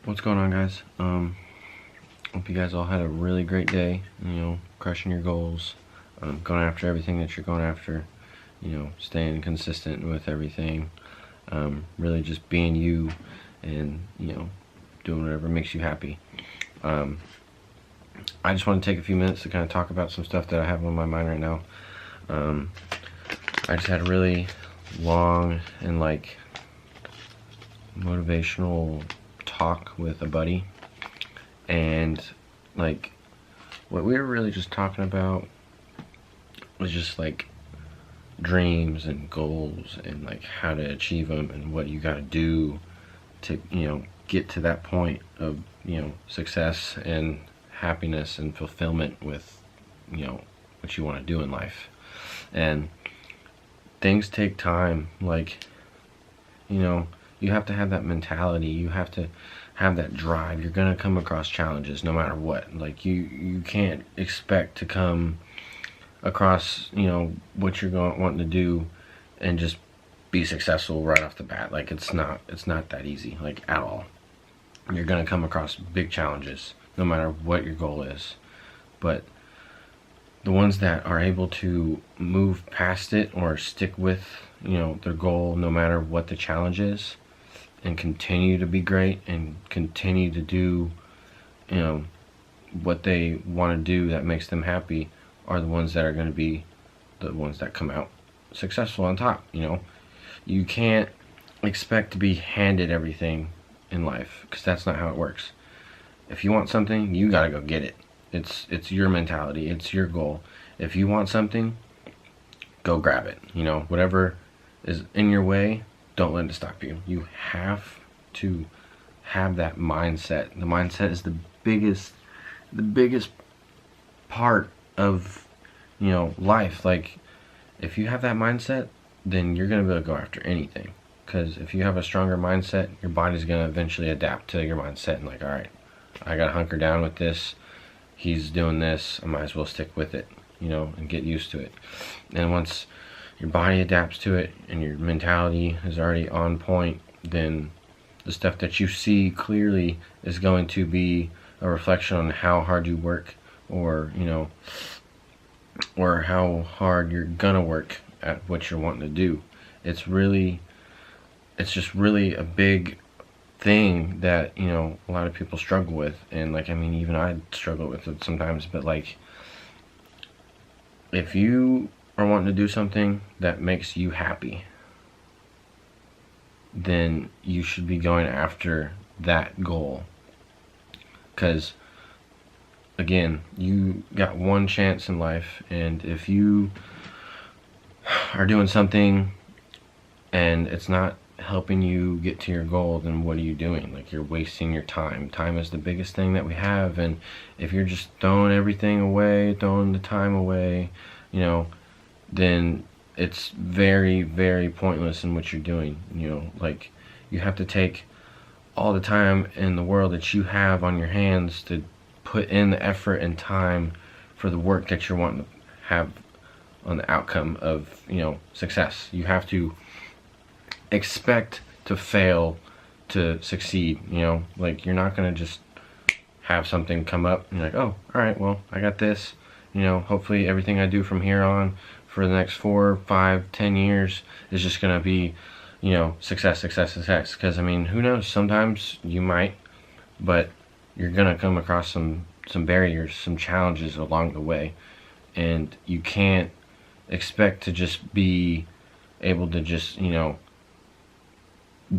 What's going on, guys? Hope you guys all had a really great day, crushing your goals, going after everything that you're going after, staying consistent with everything, really just being you and, doing whatever makes you happy. I just want to take a few minutes to kind of talk about some stuff that I have on my mind right now. I just had a really long and motivational talk with a buddy, and what we were really just talking about was just dreams and goals and how to achieve them and what you got to do to get to that point of success and happiness and fulfillment with what you want to do in life. And things take time. You have to have that mentality. You have to have that drive. You're gonna come across challenges no matter what. You can't expect to come across what you're wanting to do and just be successful right off the bat. It's not that easy, at all. You're gonna come across big challenges no matter what your goal is. But the ones that are able to move past it or stick with their goal no matter what the challenge is, and continue to be great and continue to do what they want to do that makes them happy, are the ones that are going to be the ones that come out successful on top. You can't expect to be handed everything in life, because that's not how it works. If you want something, you got to go get it. It's your mentality, it's your goal. If you want something, go grab it. Whatever is in your way, don't let it stop you. You have to have that mindset. The mindset is the biggest part of life. If you have that mindset, then you're gonna be able to go after anything. Because if you have a stronger mindset, your body's gonna eventually adapt to your mindset and all right, I gotta hunker down with this. He's doing this, I might as well stick with it, and get used to it. And once your body adapts to it and your mentality is already on point, then the stuff that you see clearly is going to be a reflection on how hard you work, or or how hard you're gonna work at what you're wanting to do. It's just really a big thing that a lot of people struggle with. And even I struggle with it sometimes. But if you are wanting to do something that makes you happy, then you should be going after that goal. Because again, you got one chance in life, and if you are doing something and it's not helping you get to your goal, then what are you doing? You're wasting your time. Time is the biggest thing that we have, and if you're just throwing everything away, throwing the time away, then it's very, very pointless in what you're doing. You have to take all the time in the world that you have on your hands to put in the effort and time for the work that you're wanting to have on the outcome of success. You have to expect to fail to succeed. You're not gonna just have something come up and you're oh, all right, well, I got this. Hopefully everything I do from here on for the next 4, 5, 10 years is just gonna be success. Because who knows, sometimes you might, but you're gonna come across some barriers, some challenges along the way, and you can't expect to just be able to just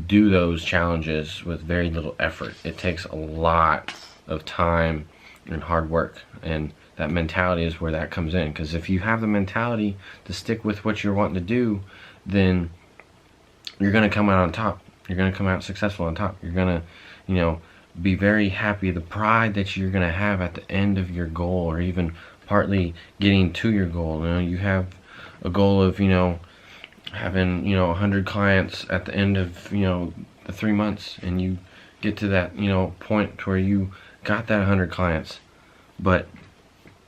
do those challenges with very little effort. It takes a lot of time and hard work, and that mentality is where that comes in. Because if you have the mentality to stick with what you're wanting to do, then you're going to come out on top. You're going to come out successful on top. You're going to be very happy. The pride that you're going to have at the end of your goal, or even partly getting to your goal. You have a goal of having 100 clients at the end of the 3 months, and you get to that point where you got that 100 clients, but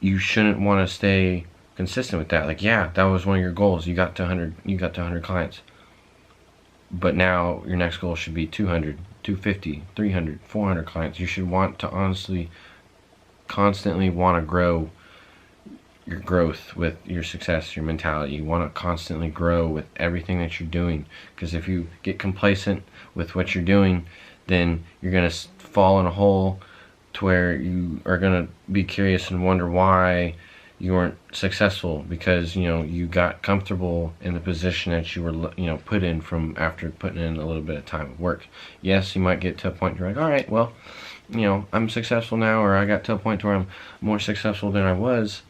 you shouldn't want to stay consistent with that. Yeah, that was one of your goals. You got to 100 clients. but now your next goal should be 200, 250, 300, 400 clients. You should want to honestly constantly want to grow your growth with your success, your mentality. You want to constantly grow with everything that you're doing, because if you get complacent with what you're doing, then you're going to fall in a hole to where you are going to be curious and wonder why you weren't successful, because you got comfortable in the position that you were put in from after putting in a little bit of time of work. Yes, you might get to a point where you're like, all right, well, I'm successful now, or I got to a point where I'm more successful than I was.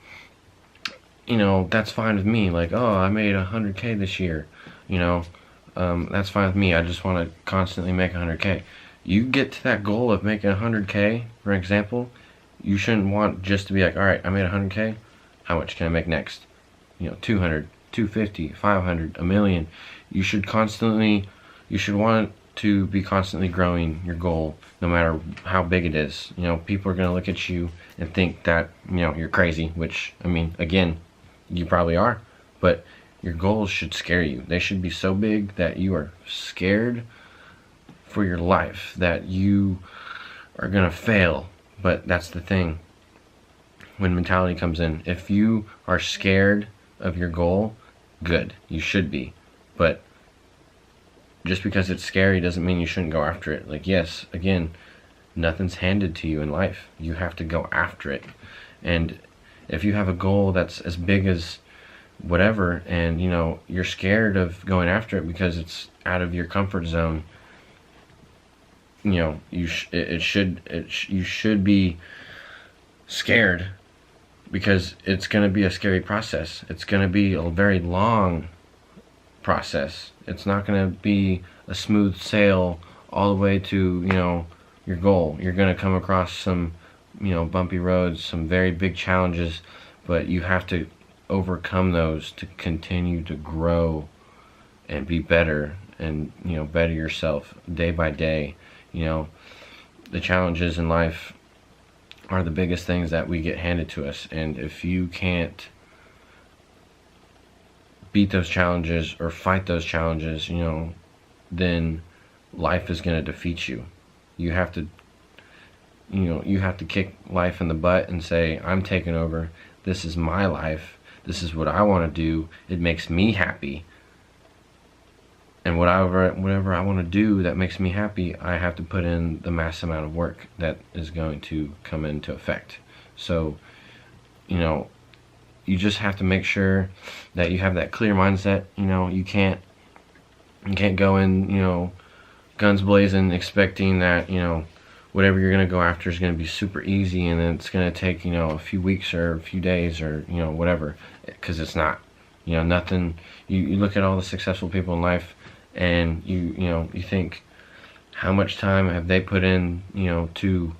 That's fine with me. Like, oh, I made 100K this year. That's fine with me. I just want to constantly make 100K. You get to that goal of making 100K, for example, you shouldn't want just to be like, all right, I made 100K. How much can I make next? 200, 250, 500, a million. You should want to be constantly growing your goal, no matter how big it is. People are going to look at you and think that, you're crazy, which, I mean, again, you probably are, but your goals should scare you. They should be so big that you are scared for your life, that you are going to fail. But that's the thing. When mentality comes in, if you are scared of your goal, good, you should be. But just because it's scary doesn't mean you shouldn't go after it. Like, yes, again, nothing's handed to you in life. You have to go after it. And if you have a goal that's as big as whatever, and you're scared of going after it because it's out of your comfort zone, you should be scared, because it's going to be a scary process. It's going to be a very long process. It's not going to be a smooth sail all the way to your goal. You're going to come across some bumpy roads, some very big challenges, but you have to overcome those to continue to grow and be better, and better yourself day by day. The challenges in life are the biggest things that we get handed to us, and if you can't beat those challenges or fight those challenges, then life is going to defeat you. You have to kick life in the butt and say, I'm taking over. This is my life. This is what I want to do. It makes me happy. And whatever I want to do that makes me happy, I have to put in the mass amount of work that is going to come into effect. So, you just have to make sure that you have that clear mindset. You can't go in, guns blazing, expecting that, whatever you're going to go after is going to be super easy, and then it's going to take, a few weeks or a few days or, whatever, because it's not. Nothing. You look at all the successful people in life, and you think, how much time have they put in, to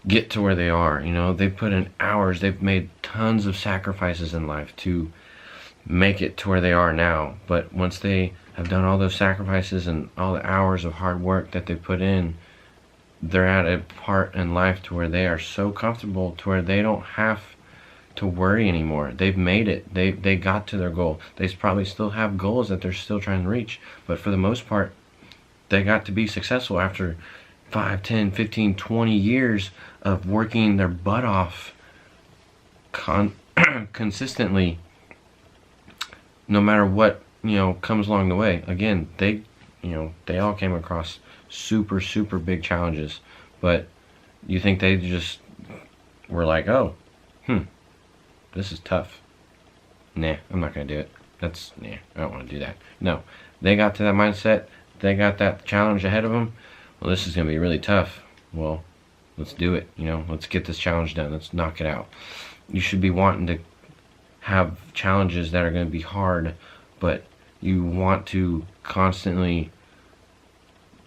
get to where they are? They've put in hours. They've made tons of sacrifices in life to make it to where they are now. But once they have done all those sacrifices and all the hours of hard work that they put in, they're at a part in life to where they are so comfortable to where they don't have to worry anymore. They've made it. They got to their goal. They probably still have goals that they're still trying to reach, but for the most part, they got to be successful after 5, 10, 15, 20 years of working their butt off consistently, no matter what comes along the way. Again, they all came across super big challenges, but you think they just were like, oh, this is tough. Nah, I'm not gonna do it. I don't want to do that. No, they got to that mindset. They got that challenge ahead of them. Well, this is gonna be really tough. Well, let's do it. Let's get this challenge done. Let's knock it out. You should be wanting to have challenges that are going to be hard, but you want to constantly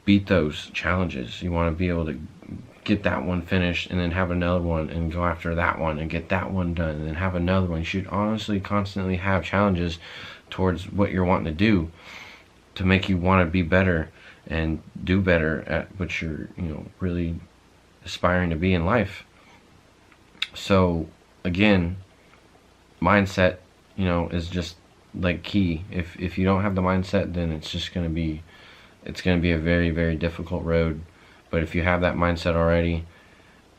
beat those challenges. You want to be able to get that one finished and then have another one and go after that one and get that one done and then have another one. You should honestly constantly have challenges towards what you're wanting to do to make you want to be better and do better at what you're really aspiring to be in life. So again, mindset is just like key. If you don't have the mindset, then it's just going to be it's going to be a very, very difficult road. But if you have that mindset already,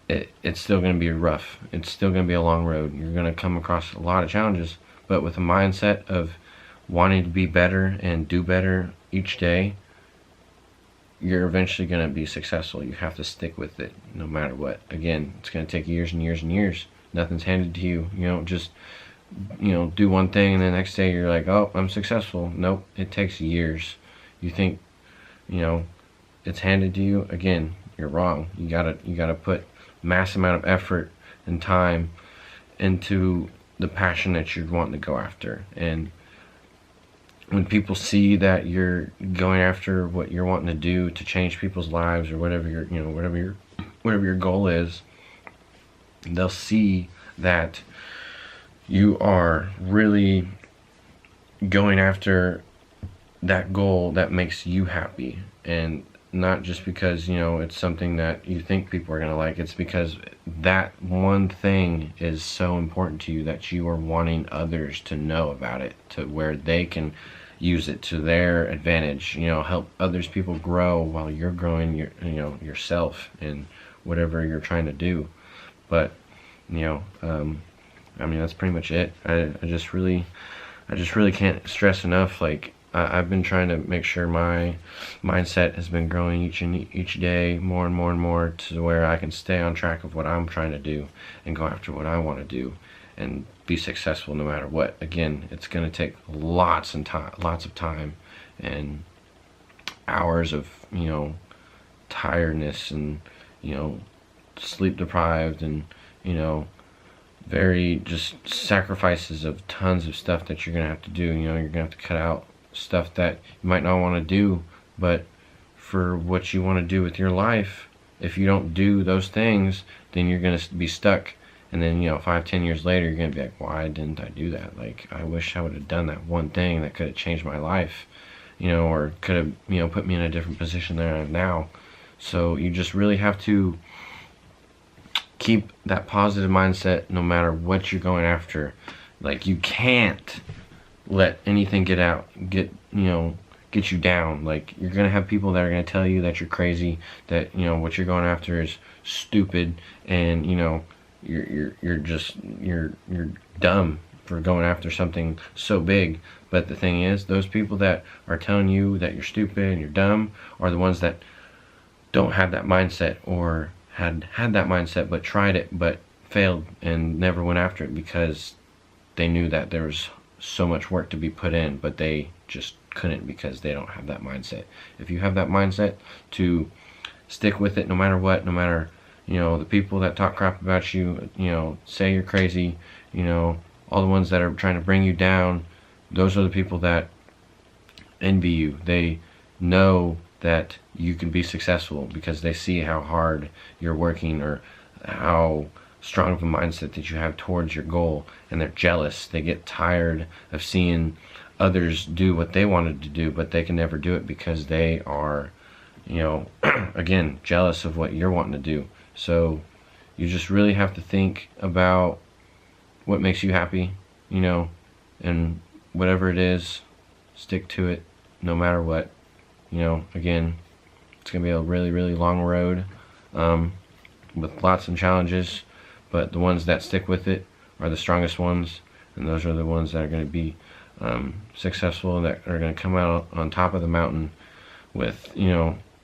it's still going to be rough. It's still going to be a long road. You're going to come across a lot of challenges, but with a mindset of wanting to be better and do better each day, you're eventually going to be successful. You have to stick with it no matter what. Again, it's going to take years and years and years. Nothing's handed to you. You don't just, do one thing and the next day you're like, oh, I'm successful. Nope, it takes years. You think, it's handed to you. Again, you're wrong. You gotta put mass amount of effort and time into the passion that you're wanting to go after. And when people see that you're going after what you're wanting to do to change people's lives, or whatever your goal is, they'll see that you are really going after that goal that makes you happy, and not just because it's something that you think people are going to like. It's because that one thing is so important to you that you are wanting others to know about it, to where they can use it to their advantage, help others people grow while you're growing yourself in whatever you're trying to do. But that's pretty much it. I just really can't stress enough, like, I've been trying to make sure my mindset has been growing each day more and more and more, to where I can stay on track of what I'm trying to do and go after what I want to do and be successful no matter what. Again, it's going to take lots of time and hours of tiredness and sleep deprived, and very just sacrifices of tons of stuff that you're gonna have to do. You're gonna have to cut out stuff that you might not want to do, but for what you want to do with your life, if you don't do those things, then you're gonna be stuck. And then 5-10 years later, you're gonna be like, why didn't I do that? Like, I wish I would have done that one thing that could have changed my life, or could have put me in a different position than I am now. So you just really have to keep that positive mindset no matter what you're going after. Like, you can't let anything get you down. Like, you're gonna have people that are gonna tell you that you're crazy, that what you're going after is stupid, and you're dumb for going after something so big. But the thing is, those people that are telling you that you're stupid and you're dumb are the ones that don't have that mindset, or had that mindset but tried it but failed and never went after it, because they knew that there was so much work to be put in, but they just couldn't because they don't have that mindset. If you have that mindset to stick with it no matter what, no matter the people that talk crap about you, say you're crazy, all the ones that are trying to bring you down, those are the people that envy you. They know that you can be successful because they see how hard you're working, or how strong of a mindset that you have towards your goal, and they're jealous. They get tired of seeing others do what they wanted to do, but they can never do it because they are again, jealous of what you're wanting to do. So you just really have to think about what makes you happy, and whatever it is, stick to it no matter what. Again, it's gonna be a really, really long road, with lots of challenges, but the ones that stick with it are the strongest ones, and those are the ones that are going to be successful, that are going to come out on top of the mountain with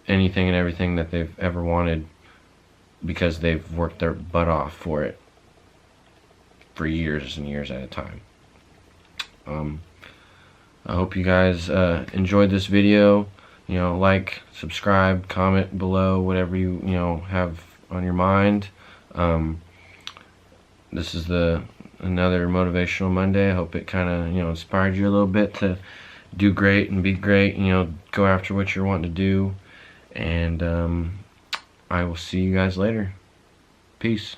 anything and everything that they've ever wanted, because they've worked their butt off for it for years and years at a time. I hope you guys enjoyed this video. Like, subscribe, comment below, whatever you have on your mind. This is another Motivational Monday. I hope it kind of inspired you a little bit to do great and be great, go after what you're wanting to do. And I will see you guys later. Peace.